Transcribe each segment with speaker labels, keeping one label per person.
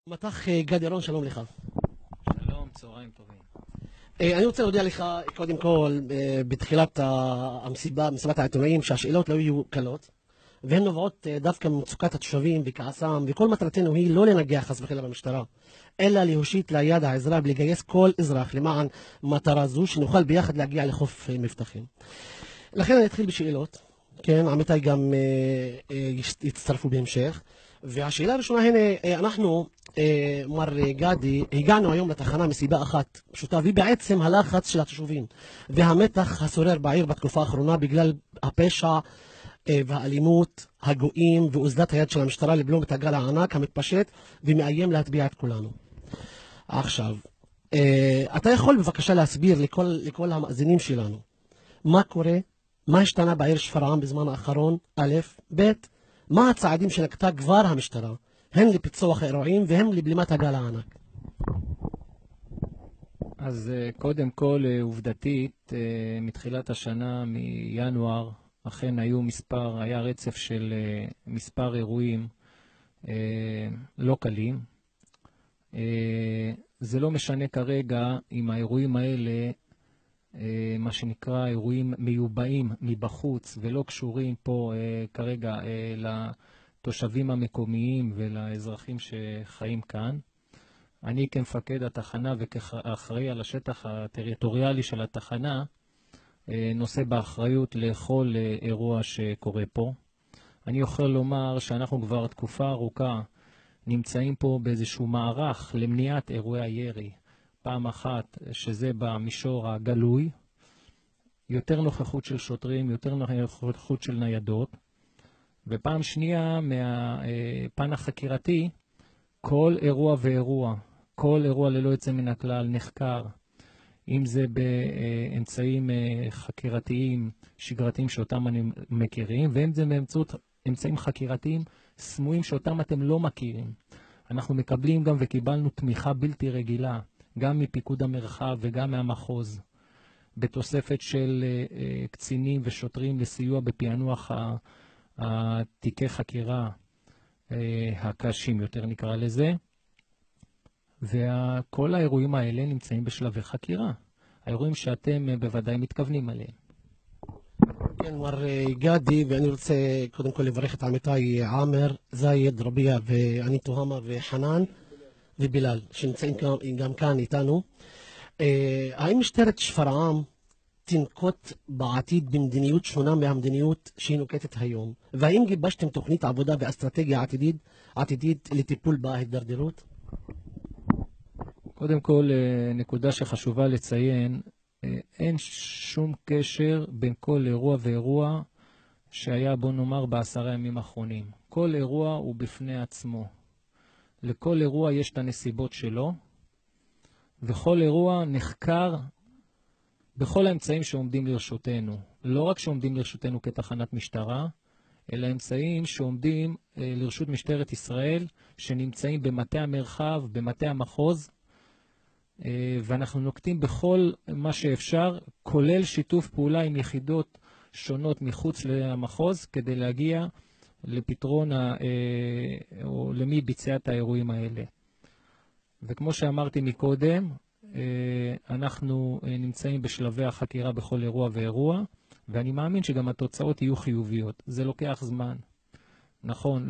Speaker 1: מטח גדי רון, שלום לך.
Speaker 2: שלום, צהריים טובים.
Speaker 1: אני רוצה להודיע לך, קודם כל, בתחילת מסיבת העיתונאים, שהשאלות לא יהיו קלות, והן נובעות דווקא ממצוקת התושבים וכעסם, וכל מטרתנו היא לא לנגח חס וחלילה במשטרה, אלא להושיט ליד העזרה ולגייס כל אזרח למען מטרה זו, שנוכל ביחד להגיע לחוף מבטחים. לכן אני אתחיל בשאלות, כן, עמיתי גם יצטרפו בהמשך. והשאלה הראשונה, הנה, אנחנו, מר גדי, הגענו היום לתחנה מסיבה אחת פשוטה, והיא בעצם הלחץ של התושבים והמתח השורר בעיר בתקופה האחרונה בגלל הפשע והאלימות הגואים ואוזלת היד של המשטרה לבלום את הגל הענק המתפשט ומאיים להטביע את כולנו. עכשיו, אתה יכול בבקשה להסביר לכל המאזינים שלנו מה קורה, מה השתנה בעיר שפרעם בזמן האחרון, א', ב', מה הצעדים שנקטה כבר המשטרה, הן לפיצוח האירועים והן לבלימת הגל הענק?
Speaker 2: אז קודם כל, עובדתית, מתחילת השנה, מינואר, אכן היה רצף של מספר אירועים לא קלים. זה לא משנה כרגע אם האירועים האלה, מה שנקרא אירועים מיובאים מבחוץ ולא קשורים פה כרגע לתושבים המקומיים ולאזרחים שחיים כאן. אני כמפקד התחנה וכאחראי על השטח הטריטוריאלי של התחנה, נושא באחריות לכל אירוע שקורה פה. אני יכול לומר שאנחנו כבר תקופה ארוכה נמצאים פה באיזשהו מערך למניעת אירועי הירי. פעם אחת שזה במישור הגלוי, יותר נוכחות של שוטרים, יותר נוכחות של ניידות, ופעם שנייה מהפן החקירתי, כל אירוע ואירוע, כל אירוע ללא יוצא מן הכלל נחקר, אם זה באמצעים חקירתיים שגרתיים שאותם אני מכירים, ואם זה באמצעות אמצעים חקירתיים סמויים שאותם אתם לא מכירים. אנחנו מקבלים גם וקיבלנו תמיכה בלתי רגילה, גם מפיקוד המרחב וגם מהמחוז, בתוספת של קצינים ושוטרים לסיוע בפענוח תיקי חקירה הקשים יותר נקרא לזה, וכל האירועים האלה נמצאים בשלבי חקירה, האירועים שאתם בוודאי מתכוונים עליהם.
Speaker 1: כן, מר גדי, ואני רוצה קודם כל לברך את עמיתי עמר, זייד, רביע ואני תוהמה וחנן ובילal, שנמצאים גם כאן איתנו. האם משטרת שפרעם תנקוט בעתיד במדיניות שונה מהמדיניות שהיא נוקטת היום? והאם גיבשתם תוכנית עבודה ואסטרטגיה עתידית לטיפול בהידרדרות?
Speaker 2: קודם כל, נקודה שחשובה לציין, אין שום קשר בין כל אירוע ואירוע שהיה, בוא נאמר, ב10 ימים האחרונים. כל אירוע הוא בפני עצמו. לכל אירוע יש את הנסיבות שלו, וכל אירוע נחקר בכל האמצעים שעומדים לרשותנו. לא רק שעומדים לרשותנו כתחנת משטרה, אלא אמצעים שעומדים לרשות משטרת ישראל, שנמצאים במטה המרחב, במטה המחוז, ואנחנו נוקטים בכל מה שאפשר, כולל שיתוף פעולה עם יחידות שונות מחוץ למחוז, כדי להגיע לפתרון או למי ביצע את האירועים האלה. וכמו שאמרתי מקודם, אנחנו נמצאים בשלבי החקירה בכל אירוע ואירוע, ואני מאמין שגם התוצאות יהיו חיוביות. זה לוקח זמן. נכון,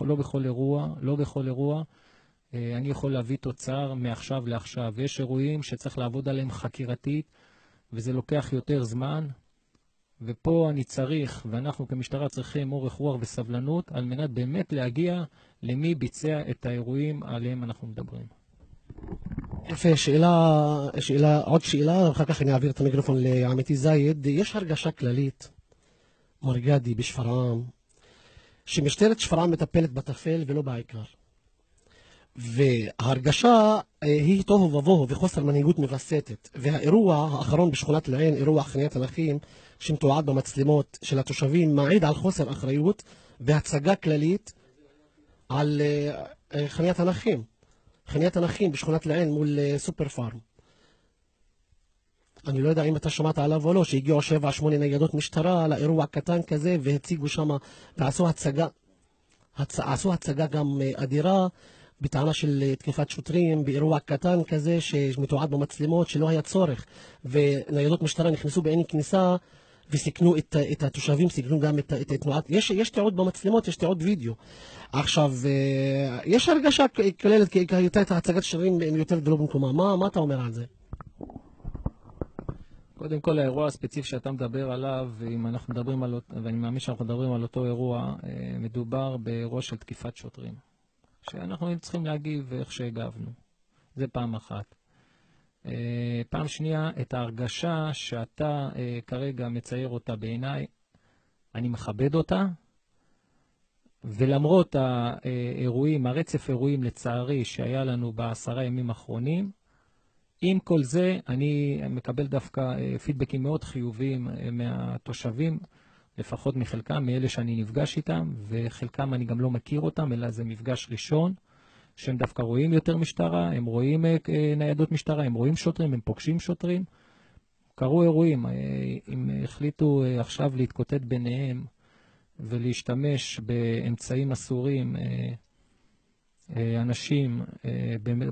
Speaker 2: לא בכל אירוע, אני יכול להביא תוצר מעכשיו לעכשיו. יש אירועים שצריך לעבוד עליהם חקירתית, וזה לוקח יותר זמן, ופה אני צריך, ואנחנו כמשטרה צריכים אורך רוח וסבלנות, על מנת באמת להגיע למי ביצע את האירועים עליהם אנחנו מדברים.
Speaker 1: יפה, עוד שאלה, ואחר כך אני אעביר את המיקרופון לעמיתי זייד. יש הרגשה כללית, מר גדי, בשפרעם, שמשטרת שפרעם מטפלת בטפל ולא בעיקר. וההרגשה היא תוהו ובוהו וחוסר מנהיגות מווסתת. והאירוע האחרון בשכונת לעין, אירוע חניית הנכים, שמתועד במצלמות של התושבים, מעיד על חוסר אחריות והצגה כללית על חניית הנכים בשכונת לעין מול סופר פארם. אני לא יודע אם אתה שמעת עליו או לא, שהגיעו 7-8 ניידות משטרה לאירוע קטן כזה, והציגו שם, ועשו הצגה גם אדירה, בטענה של תקיפת שוטרים באירוע קטן כזה שמתועד במצלמות שלא היה צורך, וניידות משטרה נכנסו בעין כניסה וסיכנו את התושבים, סיכנו גם את תנועת, יש תיעוד במצלמות, יש תיעוד וידאו. עכשיו, יש הרגשה כוללת כי הייתה את הצגת שוטרים יותר גדולה במקומה. מה אתה אומר על זה?
Speaker 2: קודם כל, האירוע הספציפי שאתה מדבר עליו, ואם אנחנו מדברים על, ואני מאמין שאנחנו מדברים על אותו אירוע, מדובר באירוע של תקיפת שוטרים. שאנחנו צריכים להגיב איך שהגבנו. זה פעם אחת. פעם שנייה, את ההרגשה שאתה כרגע מצייר אותה בעיניי, אני מכבד אותה, ולמרות האירועים, הרצף אירועים לצערי שהיה לנו ב10 ימים האחרונים, עם כל זה אני מקבל דווקא פידבקים מאוד חיוביים מהתושבים, לפחות מחלקם, מאלה שאני נפגש איתם, וחלקם אני גם לא מכיר אותם, אלא זה מפגש ראשון, שהם דווקא רואים יותר משטרה, הם רואים ניידות משטרה, הם רואים שוטרים, הם פוגשים שוטרים. קרו אירועים, אם החליטו עכשיו להתקוטט ביניהם ולהשתמש באמצעים אסורים, אנשים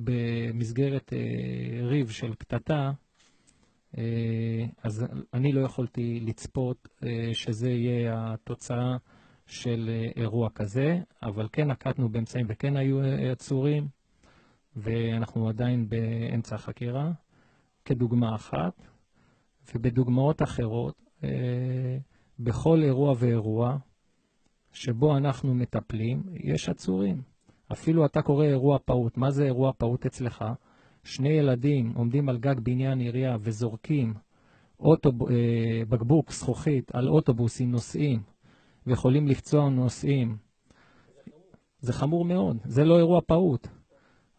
Speaker 2: במסגרת ריב של קטטה, אז אני לא יכולתי לצפות שזה יהיה התוצאה של אירוע כזה, אבל כן נקטנו באמצעים וכן היו עצורים, ואנחנו עדיין באמצע החקירה, כדוגמה אחת, ובדוגמאות אחרות, בכל אירוע ואירוע שבו אנחנו מטפלים, יש עצורים. אפילו אתה קורא אירוע פעוט. מה זה אירוע פעוט אצלך? שני ילדים עומדים על גג בניין עירייה וזורקים בקבוק זכוכית על אוטובוס עם נוסעים, ויכולים לפצוע נוסעים. זה חמור מאוד. זה לא אירוע פעוט.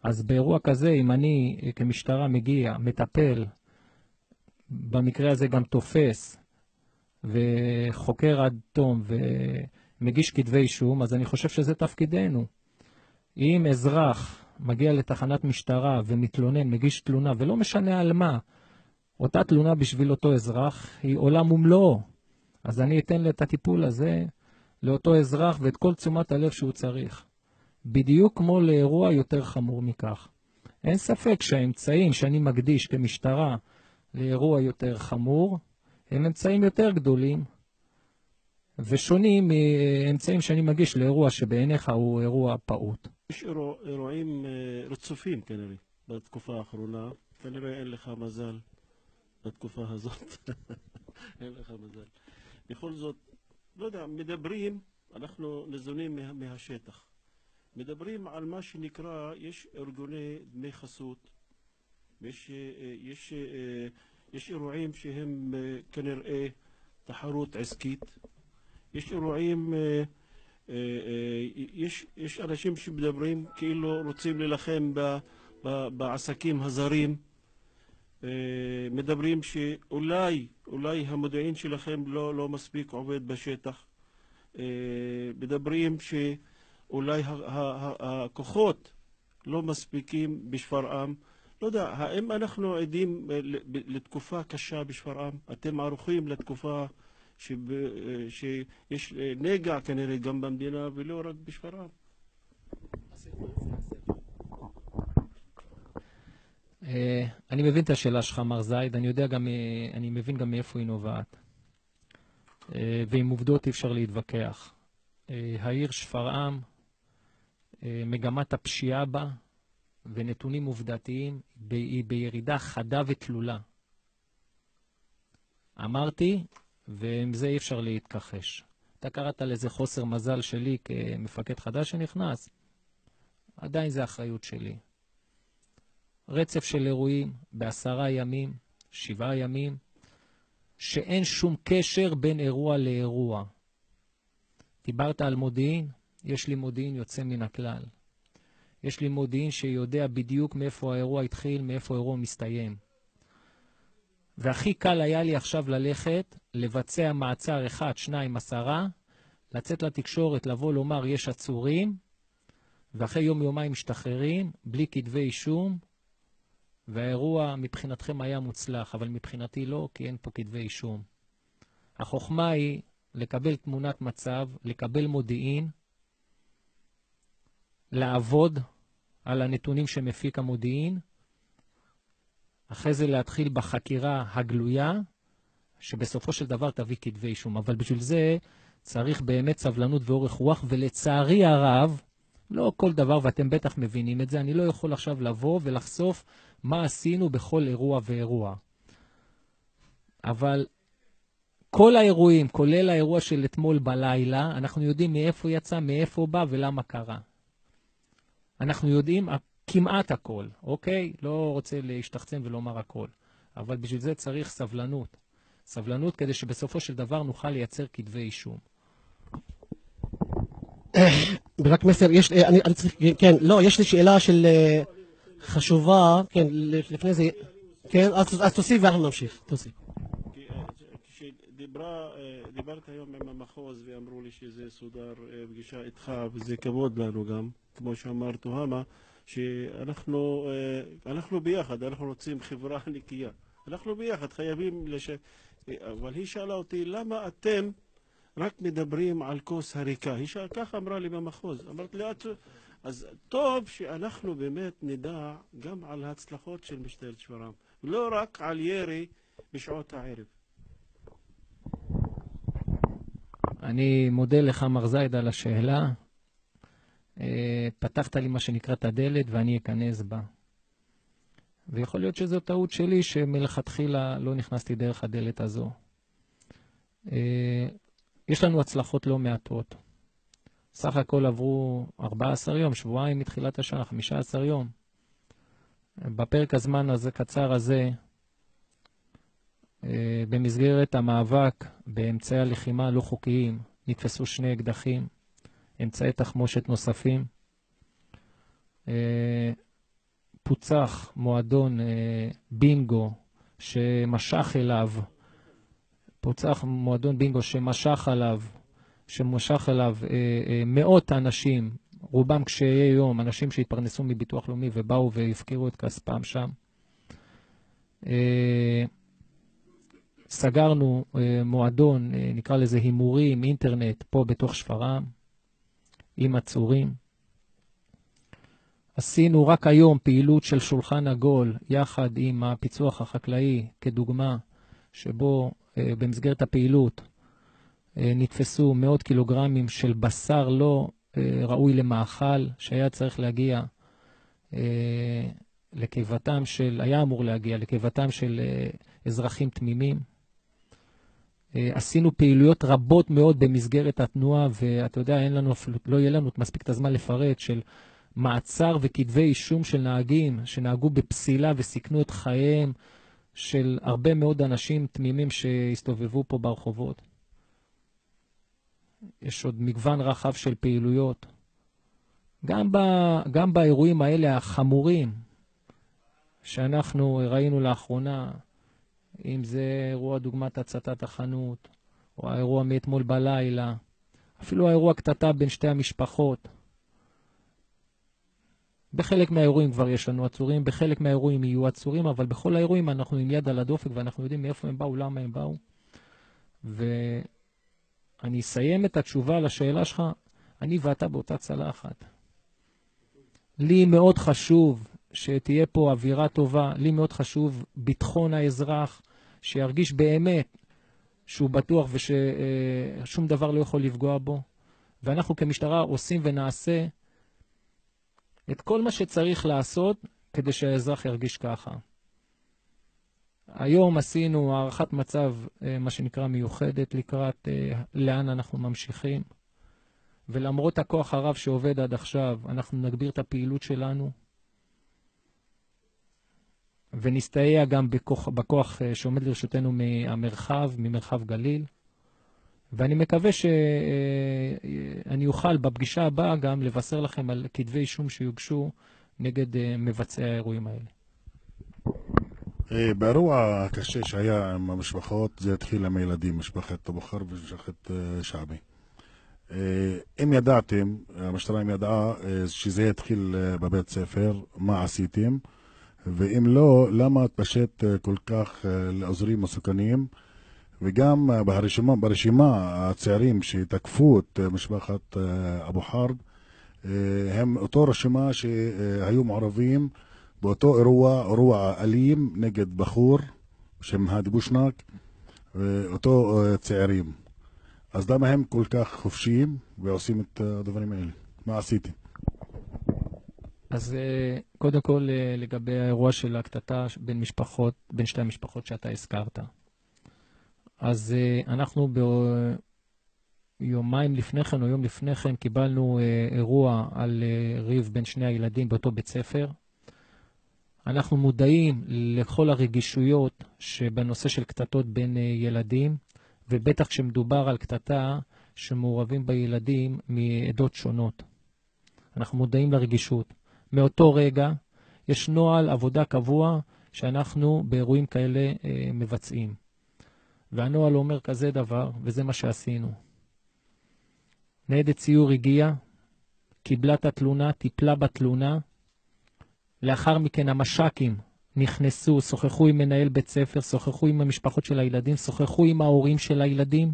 Speaker 2: אז באירוע כזה, אם אני כמשטרה מגיע, מטפל, במקרה הזה גם תופס, וחוקר עד תום, ומגיש כתבי אישום, אז אני חושב שזה תפקידנו. אם אזרח מגיע לתחנת משטרה ומתלונן, מגיש תלונה, ולא משנה על מה, אותה תלונה בשביל אותו אזרח היא עולם ומלואו. אז אני אתן את הטיפול הזה לאותו אזרח ואת כל תשומת הלב שהוא צריך. בדיוק כמו לאירוע יותר חמור מכך. אין ספק שהאמצעים שאני מקדיש כמשטרה לאירוע יותר חמור, הם אמצעים יותר גדולים, ושונים מאמצעים שאני מגיש לאירוע שבעיניך הוא אירוע פעוט.
Speaker 3: יש אירועים רצופים כנראה בתקופה האחרונה, כנראה אין לך מזל בתקופה הזאת. אין לך מזל. בכל זאת, לא יודע, מדברים, אנחנו ניזונים מהשטח. מדברים על מה שנקרא, יש ארגוני דמי חסות, יש אירועים שהם כנראה תחרות עסקית, יש אירועים, יש אנשים שמדברים כאילו רוצים להילחם בעסקים הזרים, מדברים שאולי המודיעין שלכם לא מספיק עובד בשטח, מדברים שאולי הכוחות לא מספיקים בשפרעם. לא יודע, האם אנחנו עדים לתקופה קשה בשפרעם? אתם ערוכים לתקופה שיש נגע כנראה גם במדינה ולא רק בשפרעם?
Speaker 2: אני מבין את השאלה שלך, מר זייד, אני מבין גם מאיפה היא נובעת. ועם עובדות אי אפשר להתווכח. העיר שפרעם, מגמת הפשיעה בה ונתונים עובדתיים היא בירידה חדה ותלולה. אמרתי, ועם זה אי אפשר להתכחש. אתה קראת לזה חוסר מזל שלי כמפקד חדש שנכנס, עדיין זה אחריות שלי. רצף של אירועים ב10 ימים, 7 ימים, שאין שום קשר בין אירוע לאירוע. דיברת על מודיעין, יש לי מודיעין יוצא מן הכלל. יש לי מודיעין שיודע בדיוק מאיפה האירוע התחיל, מאיפה האירוע מסתיים. והכי קל היה לי עכשיו ללכת, לבצע מעצר 1, 2, 10, לצאת לתקשורת, לבוא לומר יש עצורים, ואחרי יום-יומיים משתחררים, בלי כתבי אישום, והאירוע מבחינתכם היה מוצלח, אבל מבחינתי לא, כי אין פה כתבי אישום. החוכמה היא לקבל תמונת מצב, לקבל מודיעין, לעבוד על הנתונים שמפיק המודיעין, אחרי זה להתחיל בחקירה הגלויה, שבסופו של דבר תביא כתבי אישום. אבל בשביל זה צריך באמת סבלנות ואורך רוח, ולצערי הרב, לא כל דבר, ואתם בטח מבינים את זה, אני לא יכול עכשיו לבוא ולחשוף מה עשינו בכל אירוע ואירוע. אבל כל האירועים, כולל האירוע של אתמול בלילה, אנחנו יודעים מאיפה יצא, מאיפה בא ולמה קרה. אנחנו יודעים כמעט הכל, אוקיי? לא רוצה להשתחצן ולומר הכל. אבל בשביל זה צריך סבלנות. סבלנות כדי שבסופו של דבר נוכל לייצר כתבי אישום.
Speaker 1: רק מסר, אני צריך, כן, לא, יש לי שאלה של חשובה, כן, לפני זה, כן, אז תוסיף ואנחנו נמשיך, תוסיף.
Speaker 3: דיברת היום עם המחוז ואמרו לי שזה סודר פגישה איתך, וזה כבוד לנו גם, כמו שאמר תוהמה, שאנחנו ביחד, אנחנו רוצים חברה נקייה. אנחנו ביחד חייבים אבל היא שאלה אותי, למה אתם רק מדברים על כוס הריקה? ככה אמרה לי במחוז. אמרת לי, אז טוב שאנחנו באמת נדע גם על ההצלחות של משטרת שפרעם, לא רק על ירי בשעות הערב.
Speaker 2: אני מודה לך מר זייד על השאלה. פתחת לי מה שנקרא את הדלת ואני אכנס בה. ויכול להיות שזו טעות שלי שמלכתחילה לא נכנסתי דרך הדלת הזו. יש לנו הצלחות לא מעטות. סך הכל עברו 14 יום, שבועיים מתחילת השנה, 15 יום. בפרק הזמן הזה, קצר הזה, במסגרת המאבק באמצעי הלחימה הלא חוקיים, נתפסו 2 אקדחים, אמצעי תחמושת נוספים. פוצח מועדון בינגו שמשך אליו, שמשך אליו מאות אנשים, רובם קשיי יום, אנשים שהתפרנסו מביטוח לאומי ובאו והפקירו את כספם שם. סגרנו מועדון, נקרא לזה הימורים, אינטרנט, פה בתוך שפרעם, עם עצורים. עשינו רק היום פעילות של שולחן עגול, יחד עם הפיצוח החקלאי, כדוגמה, שבו במסגרת הפעילות נתפסו 100 קילוגרמים של בשר לא ראוי למאכל, שהיה צריך להגיע לקיבתם היה אמור להגיע לקיבתם של אזרחים תמימים. עשינו פעילויות רבות מאוד במסגרת התנועה, ואתה יודע, לא יהיה לנו מספיק את הזמן לפרט, של מעצר וכתבי אישום של נהגים שנהגו בפסילה וסיכנו את חייהם של הרבה מאוד אנשים תמימים שהסתובבו פה ברחובות. יש עוד מגוון רחב של פעילויות. גם באירועים האלה החמורים שאנחנו ראינו לאחרונה, אם זה אירוע דוגמת הצתת החנות, או האירוע מאתמול בלילה, אפילו האירוע קטטה בין 2 המשפחות. בחלק מהאירועים כבר יש לנו עצורים, בחלק מהאירועים יהיו עצורים, אבל בכל האירועים אנחנו עם יד על הדופק ואנחנו יודעים מאיפה הם באו, למה הם באו. ואני אסיים את התשובה לשאלה שלך, אני ואתה באותה צלחת. לי מאוד חשוב שתהיה פה אווירה טובה, לי מאוד חשוב ביטחון האזרח, שירגיש באמת שהוא בטוח וששום דבר לא יכול לפגוע בו. ואנחנו כמשטרה עושים ונעשה את כל מה שצריך לעשות כדי שהאזרח ירגיש ככה. היום עשינו הערכת מצב, מה שנקרא מיוחדת, לקראת לאן אנחנו ממשיכים. ולמרות הכוח הרב שעובד עד עכשיו, אנחנו נגביר את הפעילות שלנו. ונסתייע גם בכוח שעומד לרשותנו ממרחב גליל. ואני מקווה שאני אוכל בפגישה הבאה גם לבשר לכם על כתבי אישום שיוגשו נגד מבצעי האירועים האלה.
Speaker 4: באירוע הקשה שהיה עם המשפחות, זה התחיל עם הילדים, משפחת אבו חרב ומשפחת שעבי. אם ידעתם, המשטרה ידעה שזה יתחיל בבית ספר, מה עשיתם? ואם לא, למה התפשט כל כך לאזורים מסוכנים? וגם ברשימה הצעירים שתקפו את משפחת אבו חרב, הם אותו רשימה שהיו מעורבים באותו אירוע אלים נגד בחור בשם האדי בושנק, אותו צעירים. אז למה הם כל כך חופשיים ועושים את הדברים האלה? מה עשיתם?
Speaker 2: אז קודם כל לגבי האירוע של הקטטה בין שתי המשפחות שאתה הזכרת. אז אנחנו ביומיים לפני כן או יום לפני כן קיבלנו אירוע על ריב בין שני הילדים באותו בית ספר. אנחנו מודעים לכל הרגישויות שבנושא של קטטות בין ילדים, ובטח כשמדובר על קטטה שמעורבים בילדים מעדות שונות. אנחנו מודעים לרגישות. מאותו רגע יש נוהל עבודה קבוע שאנחנו באירועים כאלה מבצעים. והנוהל אומר כזה דבר, וזה מה שעשינו. ניידת סיור הגיעה, קיבלה את התלונה, טיפלה בתלונה. לאחר מכן המש"קים נכנסו, שוחחו עם מנהל בית ספר, שוחחו עם המשפחות של הילדים, שוחחו עם ההורים של הילדים.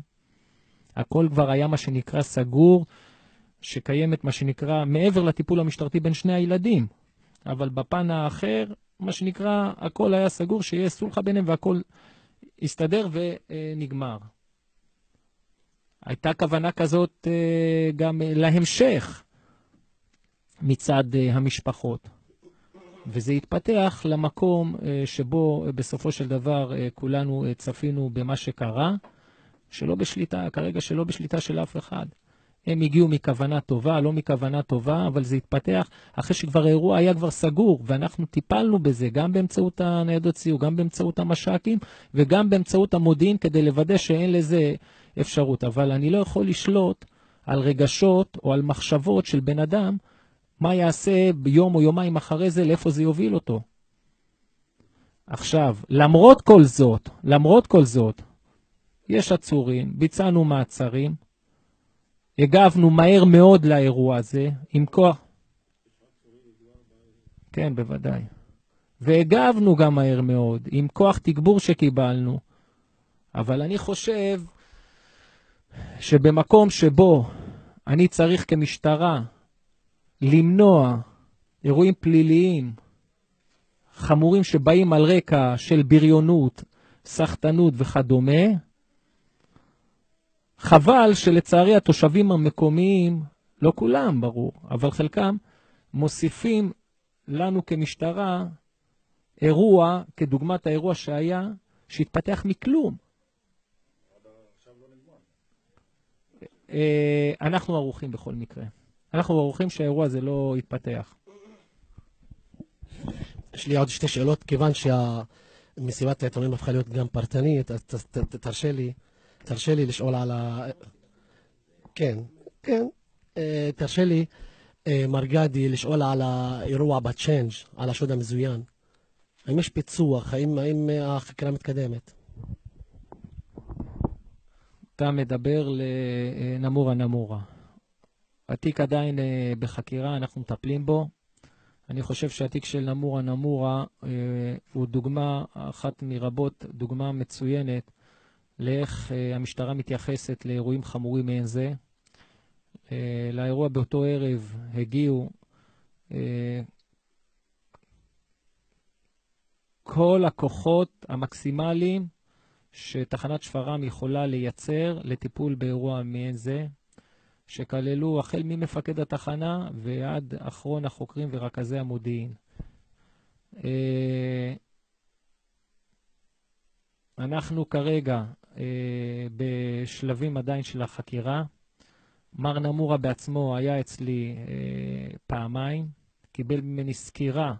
Speaker 2: הכל כבר היה מה שנקרא סגור, שקיימת מה שנקרא מעבר לטיפול המשטרתי בין שני הילדים. אבל בפן האחר, מה שנקרא, הכל היה סגור, שיהיה סולחה ביניהם והכל הסתדר ונגמר. הייתה כוונה כזאת גם להמשך מצד המשפחות. וזה התפתח למקום שבו בסופו של דבר כולנו צפינו במה שקרה, שלא בשליטה, כרגע שלא בשליטה של אף אחד. הם הגיעו מכוונה טובה, לא מכוונה טובה, אבל זה התפתח אחרי שכבר האירוע היה כבר סגור, ואנחנו טיפלנו בזה גם באמצעות הניידות סיור, גם באמצעות המש"קים, וגם באמצעות המודיעין כדי לוודא שאין לזה אפשרות. אבל אני לא יכול לשלוט על רגשות או על מחשבות של בן אדם, מה יעשה ביום או יומיים אחרי זה, לאיפה זה יוביל אותו. עכשיו, למרות כל זאת, יש עצורים, ביצענו מעצרים, הגבנו מהר מאוד לאירוע הזה, עם כוח... כן, בוודאי. והגבנו גם מהר מאוד, עם כוח תגבור שקיבלנו. אבל אני חושב שבמקום שבו אני צריך כמשטרה למנוע אירועים פליליים חמורים שבאים על רקע של בריונות, סחטנות וכדומה, חבל שלצערי התושבים המקומיים, לא כולם ברור, אבל חלקם מוסיפים לנו כמשטרה אירוע, כדוגמת האירוע שהיה, שהתפתח מכלום. אנחנו ערוכים בכל מקרה. אנחנו ערוכים שהאירוע הזה לא יתפתח.
Speaker 1: יש לי עוד שתי שאלות, כיוון שהמסיבת העיתונאים הפכה להיות גם פרטנית, אז תרשה לי לשאול על כן, תרשה לי, מר גדי, לשאול על האירוע בצ'יינג', על השוד המזוין. האם יש פיצוח? האם החקירה מתקדמת?
Speaker 2: אתה מדבר לנמורה. התיק עדיין בחקירה, אנחנו מטפלים בו. אני חושב שהתיק של נמורה הוא דוגמה אחת מרבות, דוגמה מצוינת לאיך המשטרה מתייחסת לאירועים חמורים מעין זה. לאירוע באותו ערב הגיעו כל הכוחות המקסימליים שתחנת שפרעם יכולה לייצר לטיפול באירוע מעין זה, שכללו החל ממפקד התחנה ועד אחרון החוקרים ורכזי המודיעין. אנחנו כרגע בשלבים עדיין של החקירה. מר נמורה בעצמו היה אצלי פעמיים, קיבל ממני סקירה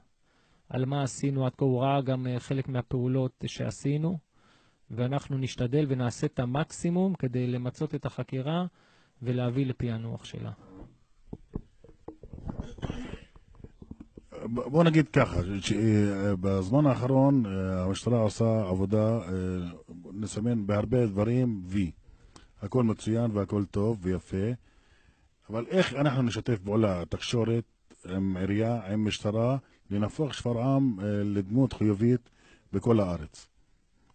Speaker 2: על מה עשינו עד כה, הוא ראה גם חלק מהפעולות שעשינו, ואנחנו נשתדל ונעשה את המקסימום כדי למצות את החקירה ולהביא לפענוח שלה.
Speaker 4: בוא נגיד ככה, בזמן האחרון המשטרה עושה עבודה, נסמן בהרבה דברים וי. הכל מצוין והכל טוב ויפה, אבל איך אנחנו נשתף פעולה, תקשורת עם עירייה, עם משטרה, לנהפוך שפרעם לדמות חיובית בכל הארץ.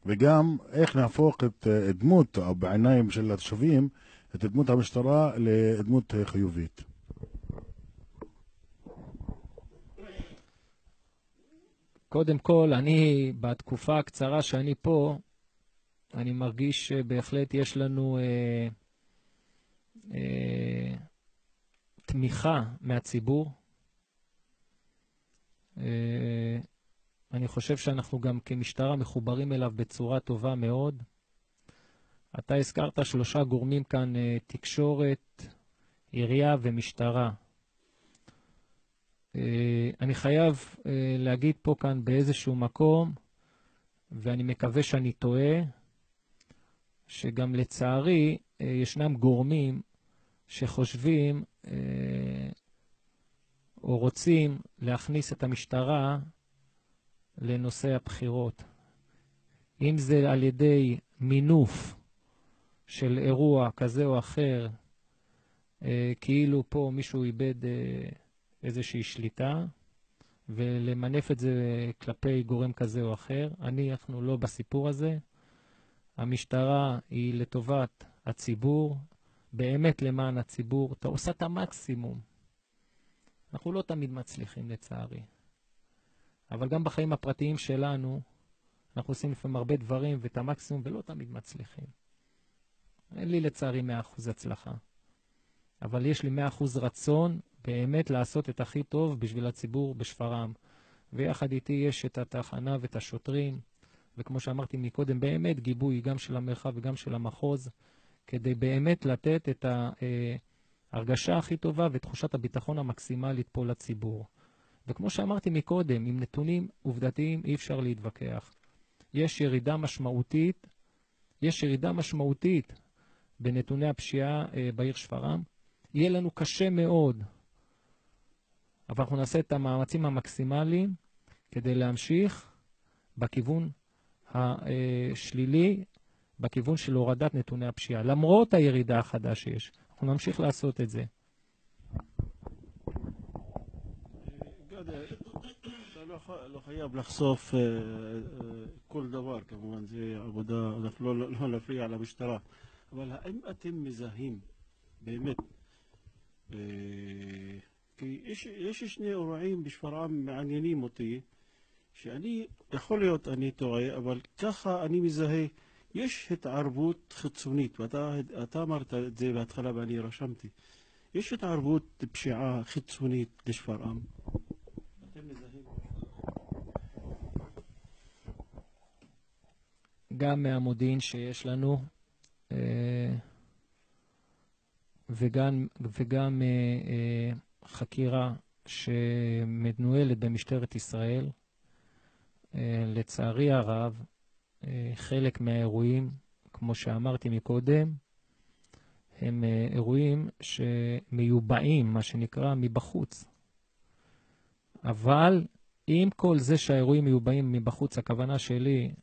Speaker 4: וגם איך נהפוך את דמות, בעיניים של התושבים, את דמות המשטרה לדמות חיובית.
Speaker 2: קודם כל, אני, בתקופה הקצרה שאני פה, אני מרגיש שבהחלט יש לנו תמיכה מהציבור. אני חושב שאנחנו גם כמשטרה מחוברים אליו בצורה טובה מאוד. אתה הזכרת 3 גורמים כאן, תקשורת, עירייה ומשטרה. אני חייב להגיד פה כאן באיזשהו מקום, ואני מקווה שאני טועה, שגם לצערי ישנם גורמים שחושבים או רוצים להכניס את המשטרה לנושא הבחירות. אם זה על ידי מינוף של אירוע כזה או אחר, כאילו פה מישהו איבד איזושהי שליטה, ולמנף את זה כלפי גורם כזה או אחר. אנחנו לא בסיפור הזה. המשטרה היא לטובת הציבור, באמת למען הציבור. אתה עושה את המקסימום. אנחנו לא תמיד מצליחים לצערי. אבל גם בחיים הפרטיים שלנו, אנחנו עושים לפעמים הרבה דברים ואת המקסימום ולא תמיד מצליחים. אין לי לצערי 100% הצלחה. אבל יש לי 100% רצון באמת לעשות את הכי טוב בשביל הציבור בשפרעם. ויחד איתי יש את התחנה ואת השוטרים, וכמו שאמרתי מקודם, באמת גיבוי גם של המרחב וגם של המחוז, כדי באמת לתת את ההרגשה הכי טובה ותחושת הביטחון המקסימלית פה לציבור. וכמו שאמרתי מקודם, עם נתונים עובדתיים אי אפשר להתווכח. יש ירידה משמעותית בנתוני הפשיעה בעיר שפרעם. יהיה לנו קשה מאוד, אבל אנחנו נעשה את המאמצים המקסימליים כדי להמשיך בכיוון השלילי, בכיוון של הורדת נתוני הפשיעה. למרות הירידה החדה שיש, אנחנו נמשיך לעשות את זה.
Speaker 3: גדי, אתה לא חייב לחשוף כל דבר, כמובן, זה עבודה, אנחנו לא נפריע למשטרה. אבל האם אתם מזהים באמת, כי יש 2 אירועים בשפרעם מעניינים אותי, שאני, יכול להיות אני טועה, אבל ככה אני מזהה, יש התערבות חיצונית, ואתה אמרת את זה בהתחלה ואני רשמתי. יש התערבות פשיעה חיצונית לשפרעם. אתם מזהים?
Speaker 2: גם מהמודיעין שיש לנו, וגם חקירה שמנוהלת במשטרת ישראל. לצערי הרב, חלק מהאירועים, כמו שאמרתי מקודם, הם אירועים שמיובאים, מה שנקרא, מבחוץ. אבל עם כל זה שהאירועים מיובאים מבחוץ, הכוונה שלי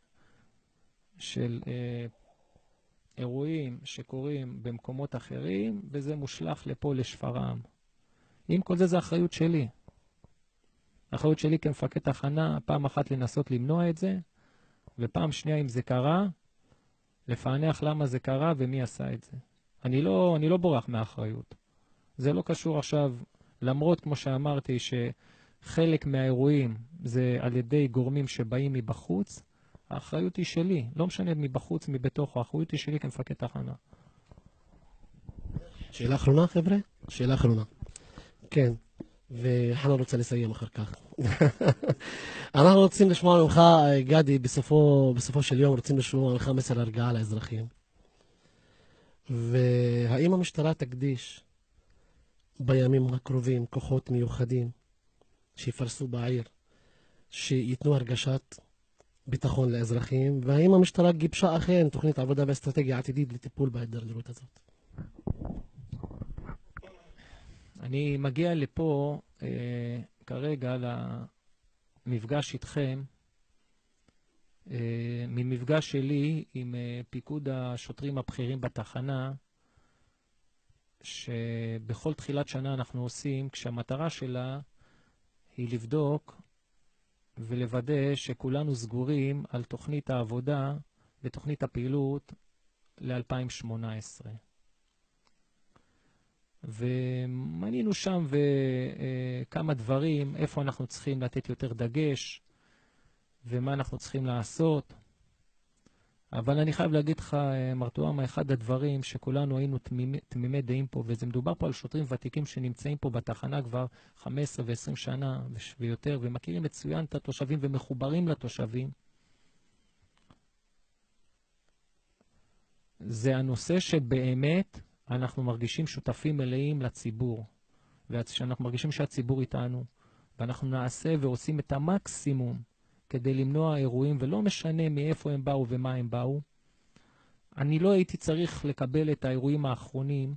Speaker 2: של אירועים שקורים במקומות אחרים, וזה מושלך לפה לשפרעם. עם כל זה, זה אחריות שלי. האחריות שלי כמפקד תחנה, פעם אחת לנסות למנוע את זה, ופעם שנייה אם זה קרה, לפענח למה זה קרה ומי עשה את זה. אני לא בורח מהאחריות. זה לא קשור עכשיו, למרות כמו שאמרתי שחלק מהאירועים זה על ידי גורמים שבאים מבחוץ, האחריות היא שלי, לא משנה מבחוץ, מבתוך, האחריות היא שלי כמפקד תחנה.
Speaker 1: שאלה אחרונה, חבר'ה? שאלה אחרונה. כן, וחנה רוצה לסיים אחר כך. אנחנו רוצים לשמוע ממך, גדי, בסופו של יום רוצים לשמוע ממך מסר הרגעה לאזרחים. והאם המשטרה תקדיש בימים הקרובים כוחות מיוחדים שיפרסו בעיר, שיתנו הרגשת ביטחון לאזרחים, והאם המשטרה גיבשה אכן תוכנית עבודה ואסטרטגיה עתידית לטיפול בהידרדרות הזאת?
Speaker 2: אני מגיע לפה כרגע למפגש איתכם, ממפגש שלי עם פיקוד השוטרים הבכירים בתחנה, שבכל תחילת שנה אנחנו עושים, כשהמטרה שלה היא לבדוק ולוודא שכולנו סגורים על תוכנית העבודה ותוכנית הפעילות ל-2018. ומנינו שם כמה דברים, איפה אנחנו צריכים לתת יותר דגש, ומה אנחנו צריכים לעשות. אבל אני חייב להגיד לך, מר תואמה, אחד הדברים שכולנו היינו תמימי דעים פה, וזה מדובר פה על שוטרים ותיקים שנמצאים פה בתחנה כבר 15 ו-20 שנה ויותר, ומכירים מצוין את התושבים ומחוברים לתושבים. זה הנושא שבאמת אנחנו מרגישים שותפים מלאים לציבור, ושאנחנו מרגישים שהציבור איתנו, ואנחנו נעשה ועושים את המקסימום כדי למנוע אירועים, ולא משנה מאיפה הם באו ומה הם באו. אני לא הייתי צריך לקבל את האירועים האחרונים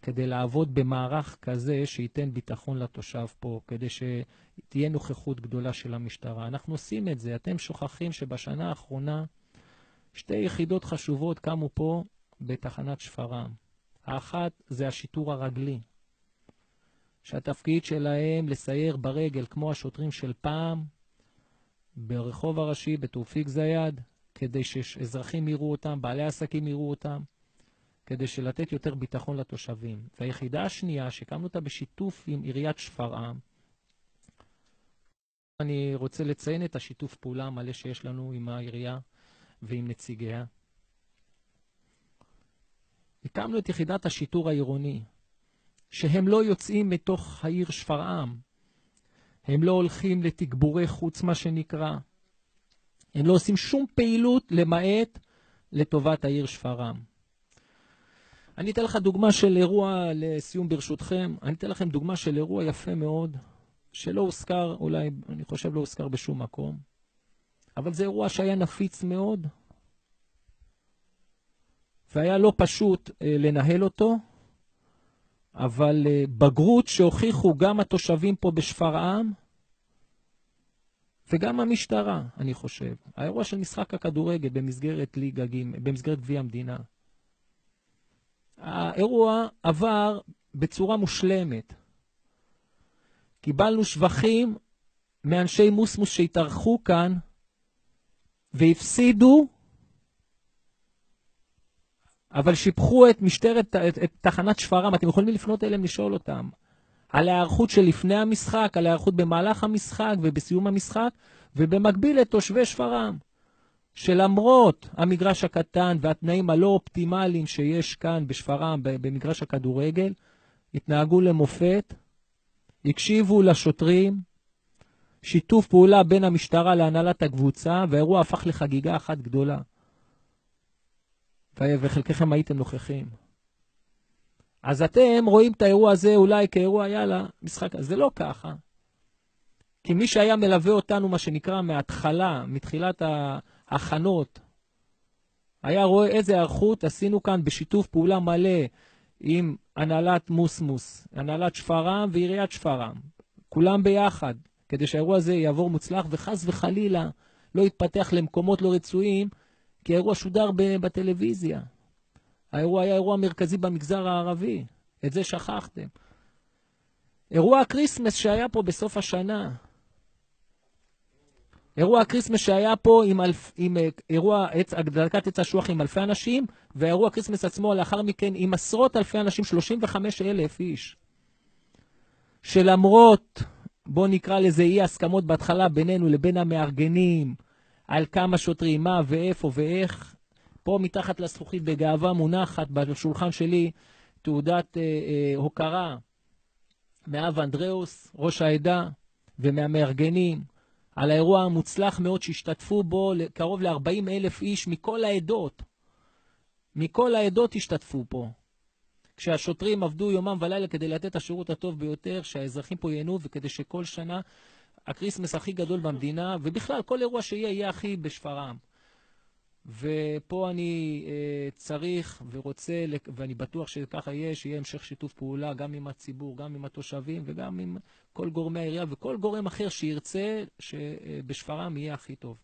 Speaker 2: כדי לעבוד במערך כזה שייתן ביטחון לתושב פה, כדי שתהיה נוכחות גדולה של המשטרה. אנחנו עושים את זה. אתם שוכחים שבשנה האחרונה 2 יחידות חשובות קמו פה בתחנת שפרעם. האחת זה השיטור הרגלי, שהתפקיד שלהם לסייר ברגל כמו השוטרים של פעם, ברחוב הראשי, בתאופיק זיאד, כדי שאזרחים יראו אותם, בעלי עסקים יראו אותם, כדי שלתת יותר ביטחון לתושבים. והיחידה השנייה, שקמנו אותה בשיתוף עם עיריית שפרעם, אני רוצה לציין את השיתוף פעולה המלא שיש לנו עם העירייה ועם נציגיה. הקמנו את יחידת השיטור העירוני, שהם לא יוצאים מתוך העיר שפרעם, הם לא הולכים לתגבורי חוץ, מה שנקרא. הם לא עושים שום פעילות למעט לטובת העיר שפרעם. אני אתן לך דוגמה של אירוע לסיום ברשותכם. אני אתן לכם דוגמה של אירוע יפה מאוד, שלא הוזכר, אולי, אני חושב לא הוזכר בשום מקום. אבל זה אירוע שהיה נפיץ מאוד, והיה לא פשוט לנהל אותו, אבל בגרות שהוכיחו גם התושבים פה בשפרעם, וגם המשטרה, אני חושב. האירוע של משחק הכדורגל במסגרת ליגה ג', במסגרת גביע המדינה. האירוע עבר בצורה מושלמת. קיבלנו שבחים מאנשי מוסמוס שהתארחו כאן, והפסידו, אבל שיפחו את משטרת, את תחנת שפרעם. אתם יכולים לפנות אליהם לשאול אותם על ההיערכות של לפני המשחק, על ההיערכות במהלך המשחק ובסיום המשחק, ובמקביל את תושבי שפרעם, שלמרות המגרש הקטן והתנאים הלא אופטימליים שיש כאן בשפרעם במגרש הכדורגל, התנהגו למופת, הקשיבו לשוטרים, שיתוף פעולה בין המשטרה להנהלת הקבוצה, והאירוע הפך לחגיגה אחת גדולה. וחלקכם הייתם נוכחים. אז אתם רואים את האירוע הזה אולי כאירוע, יאללה, משחק. זה לא ככה. כי מי שהיה מלווה אותנו, מה שנקרא, מההתחלה, מתחילת ההכנות, היה רואה איזה הערכות עשינו כאן בשיתוף פעולה מלא עם הנהלת מוסמוס, הנהלת שפרעם ועיריית שפרעם. כולם ביחד, כדי שהאירוע הזה יעבור מוצלח, וחס וחלילה לא יתפתח למקומות לא רצויים, כי האירוע שודר בטלוויזיה. האירוע היה אירוע מרכזי במגזר הערבי. את זה שכחתם. אירוע הקריסמס שהיה פה בסוף השנה. אירוע הקריסמס שהיה פה עם אירוע הגדלקת עץ אשוח עם 1,000 אנשים, והאירוע הקריסמס עצמו לאחר מכן עם עשרות אלפי אנשים, 35,000 איש. שלמרות, בוא נקרא לזה אי הסכמות בהתחלה בינינו לבין המארגנים, על כמה שוטרים, מה ואיפה ואיך, פה מתחת לזכוכית בגאווה מונחת בשולחן שלי תעודת הוקרה מאב אנדראוס, ראש העדה, ומהמארגנים, על האירוע המוצלח מאוד שהשתתפו בו קרוב ל-40,000 איש מכל העדות. מכל העדות השתתפו פה. כשהשוטרים עבדו יומם ולילה כדי לתת את השירות הטוב ביותר, שהאזרחים פה ייהנו, וכדי שכל שנה הקריסמס הכי גדול במדינה, ובכלל כל אירוע יהיה הכי בשפרעם. ופה אני צריך ורוצה, ואני בטוח שככה יהיה, שיהיה המשך שיתוף פעולה גם עם הציבור, גם עם התושבים וגם עם כל גורמי העירייה וכל גורם אחר שירצה שבשפרעם יהיה הכי טוב.